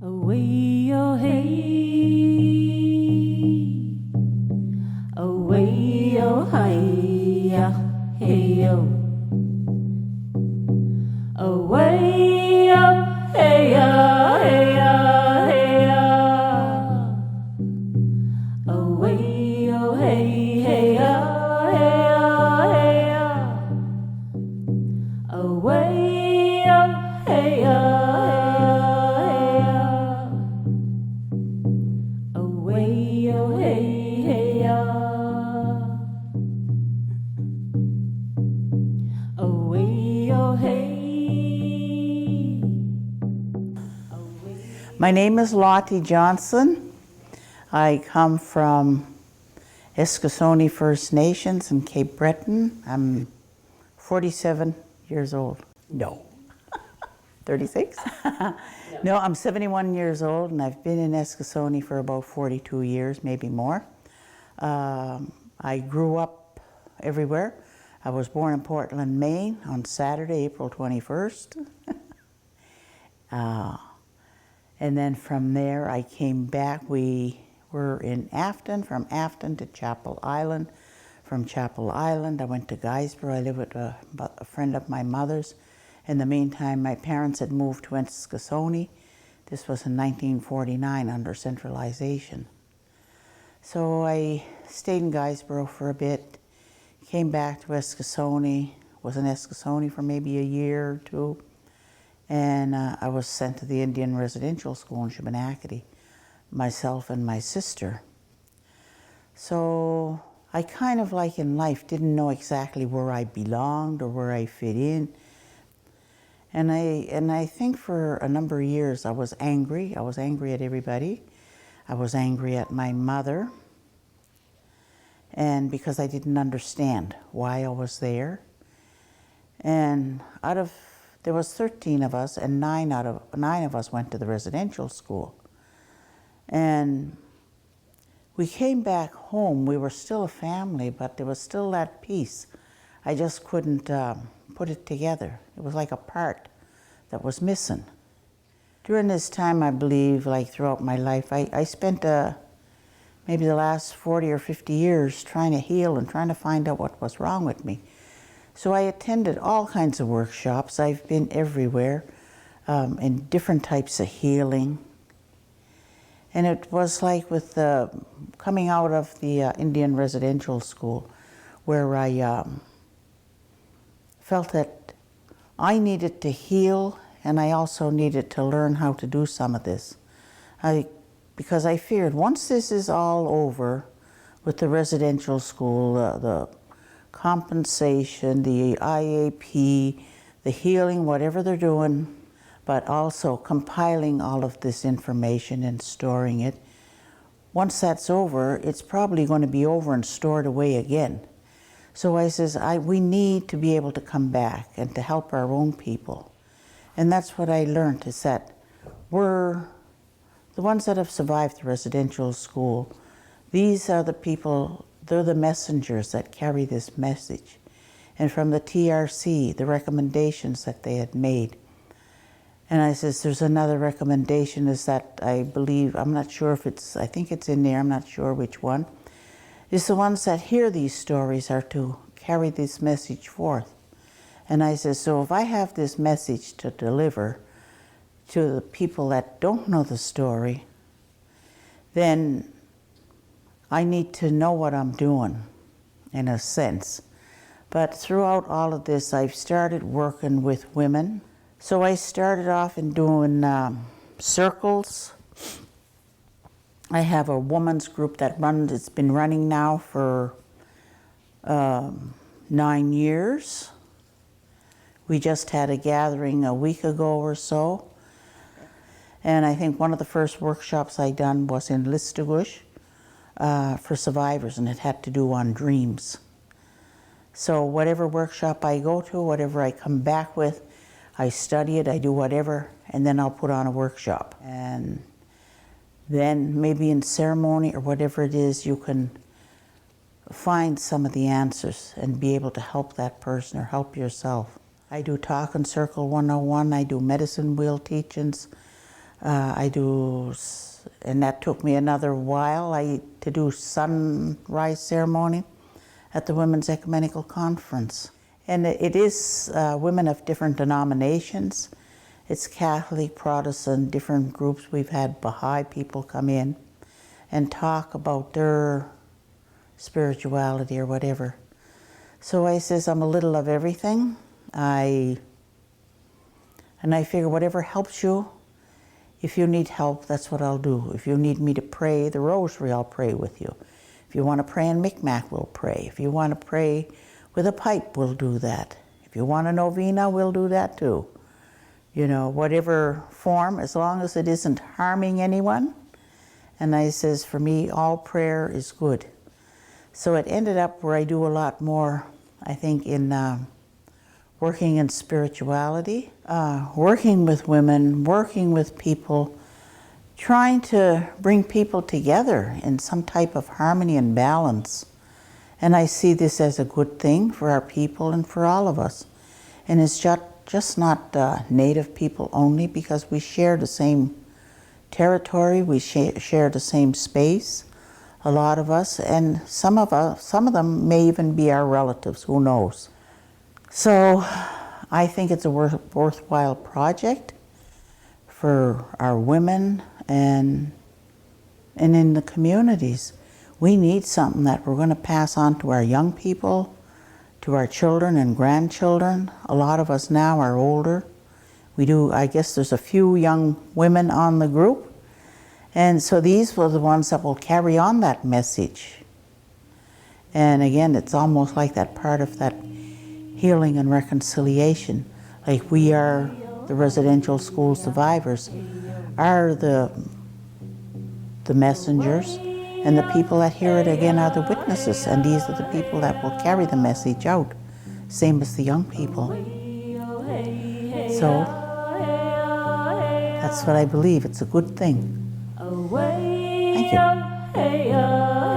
Away, oh hey, away, oh hey, hey, oh, away, oh hey, hey, hey, away, oh hey, hey, hey, hey, away, oh hey, hey, away, oh hey, hey, away, oh hey. My name is Lottie Johnson. I come from Eskasoni First Nations in Cape Breton. I'm 47 years old. No. 36? No, I'm 71 years old, and I've been in Eskasoni for about 42 years, maybe more. I grew up everywhere. I was born in Portland, Maine on Saturday, April 21st. And then from there I came back. We were in Afton, from Afton to Chapel Island. From Chapel Island I went to Guysborough. I lived with a friend of my mother's. In the meantime, my parents had moved to Eskasoni. This was in 1949 under centralization. So I stayed in Guysborough for a bit, came back to Eskasoni, was in Eskasoni for maybe a year or two, and I was sent to the Indian residential school in Shubenacadie, myself and my sister. So I kind of, like in life, didn't know exactly where I belonged or where I fit in. And I think for a number of years I was angry. I was angry at everybody. I was angry at my mother, and because I didn't understand why I was there. And there was 13 of us, and nine of us went to the residential school. And we came back home. We were still a family, but there was still that piece. I just couldn't put it together. It was like a part that was missing. During this time, I believe, like throughout my life, I spent maybe the last 40 or 50 years trying to heal and trying to find out what was wrong with me. So I attended all kinds of workshops. I've been everywhere in different types of healing. And it was like with coming out of the Indian residential school, where I felt that I needed to heal, and I also needed to learn how to do some of this. Because I feared once this is all over with the residential school, the compensation, the IAP, the healing, whatever they're doing, but also compiling all of this information and storing it. Once that's over, it's probably going to be over and stored away again. So I says, we need to be able to come back and to help our own people. And that's what I learned, is that we're the ones that have survived the residential school. These are the people, they're the messengers that carry this message. And from the TRC, the recommendations that they had made. And I says, there's another recommendation, is that I believe, I'm not sure if I think it's in there, I'm not sure which one, is the ones that hear these stories are to carry this message forth. And I says, so if I have this message to deliver to the people that don't know the story, then I need to know what I'm doing, in a sense. But throughout all of this, I've started working with women. So I started off in doing circles. I have a women's group that it's been running now for 9 years. We just had a gathering a week ago or so. And I think one of the first workshops I done was in Listagush for survivors, and it had to do on dreams. So whatever workshop I go to, whatever I come back with, I study it, I do whatever, and then I'll put on a workshop. And then maybe in ceremony or whatever it is, you can find some of the answers and be able to help that person or help yourself. I do Talk and Circle 101, I do medicine wheel teachings, I do, and that took me another while, to do sunrise ceremony at the Women's Ecumenical Conference. And it is women of different denominations. It's Catholic, Protestant, different groups. We've had Baha'i people come in and talk about their spirituality or whatever. So I says, I'm a little of everything. And I figure whatever helps you, if you need help, that's what I'll do. If you need me to pray the rosary, I'll pray with you. If you want to pray in Micmac, we'll pray. If you want to pray with a pipe, we'll do that. If you want a novena, we'll do that too. You know, whatever form, as long as it isn't harming anyone. And I says, for me, all prayer is good. So it ended up where I do a lot more, I think, in working in spirituality, working with women, working with people, trying to bring people together in some type of harmony and balance. And I see this as a good thing for our people and for all of us. And it's just not Native people only, because we share the same territory, we share the same space, a lot of us, and some of them may even be our relatives, who knows. So I think it's a worthwhile project for our women and in the communities. We need something that we're going to pass on to our young people, to our children and grandchildren. A lot of us now are older. I guess there's a few young women on the group. And so these were the ones that will carry on that message. And again, it's almost like that part of that healing and reconciliation. Like we are, the residential school survivors, are the messengers, and the people that hear it again are the witnesses, and these are the people that will carry the message out, same as the young people. So that's what I believe. It's a good thing. Thank you.